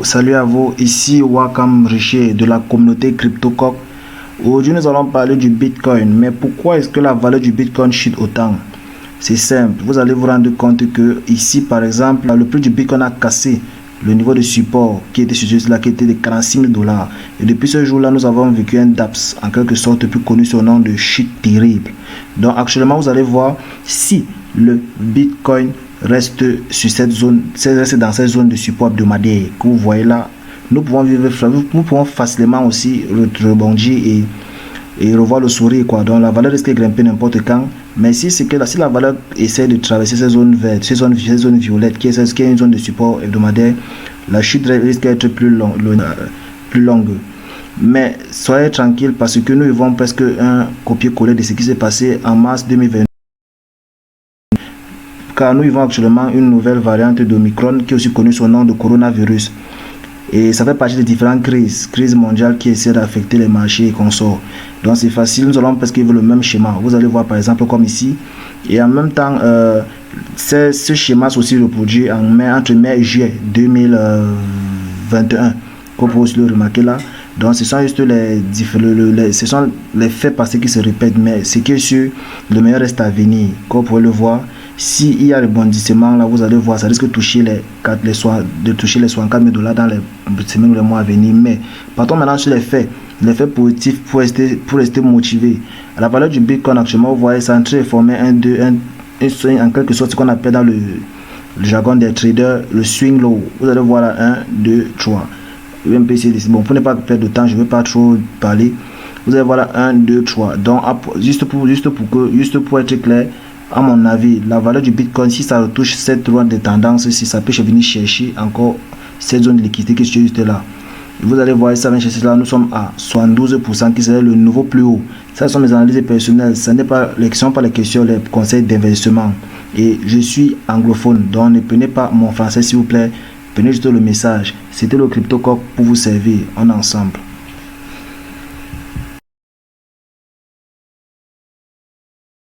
Salut à vous, ici Wakam Richer de la communauté CryptoCoq. Aujourd'hui nous allons parler du Bitcoin. Mais pourquoi est-ce que la valeur du Bitcoin chute autant? C'est simple, vous allez vous rendre compte que ici par exemple, le prix du Bitcoin a cassé le niveau de support qui était situé là, qui était de 46 000 $. Et depuis ce jour-là, nous avons vécu un DAPS, en quelque sorte plus connu sous le nom de chute terrible. Donc actuellement, vous allez voir si le Bitcoin reste sur cette zone, reste dans cette zone de support hebdomadaire que vous voyez là. Nous pouvons facilement aussi rebondir et revoir le sourire quoi. Donc la valeur risque de grimper n'importe quand. Mais si c'est que là, si la valeur essaie de traverser ces zones vertes, ces zones violettes, qui est une zone de support hebdomadaire, la chute risque d'être plus longue. Mais soyez tranquille parce que nous vivons presque un copier-coller de ce qui s'est passé en mars 2020. Car nous vivons actuellement une nouvelle variante d'Omicron qui est aussi connue sous le nom de coronavirus. Et ça fait partie des différentes crises mondiales qui essaient d'affecter les marchés et consorts. Donc c'est facile, nous allons presque vivre le même schéma. Vous allez voir par exemple comme ici. Et en même temps, ce schéma s'est reproduit entre mai et juillet 2021. Comme vous pouvez le remarquer là. Donc ce sont juste ce sont les faits passés qui se répètent. Mais ce qui est sûr, le meilleur reste à venir. Comme vous pouvez le voir. S'il y a rebondissement, là, vous allez voir, ça risque de toucher les 64 000 $ dans les semaines ou les mois à venir. Mais partons maintenant sur les faits positifs pour rester motivé. La valeur du Bitcoin actuellement, vous voyez, c'est en train de former en quelque sorte ce qu'on appelle dans le jargon des traders le swing low. Vous allez voir là 1, 2, 3. Bon, pour ne pas perdre de temps, je ne vais pas trop parler. Vous allez voir là 1, 2, 3. Donc, juste pour être clair, à mon avis, la valeur du Bitcoin, si ça retouche cette droite de tendance, si ça peut venir chercher encore cette zone de liquidité qui est juste là. Vous allez voir, ça vient chercher là, nous sommes à 72% qui serait le nouveau plus haut. Ça sont mes analyses personnelles, ce n'est pas les questions, les conseils d'investissement. Et je suis anglophone, donc ne prenez pas mon français s'il vous plaît, prenez juste le message. C'était le CryptoCoq pour vous servir, on est ensemble.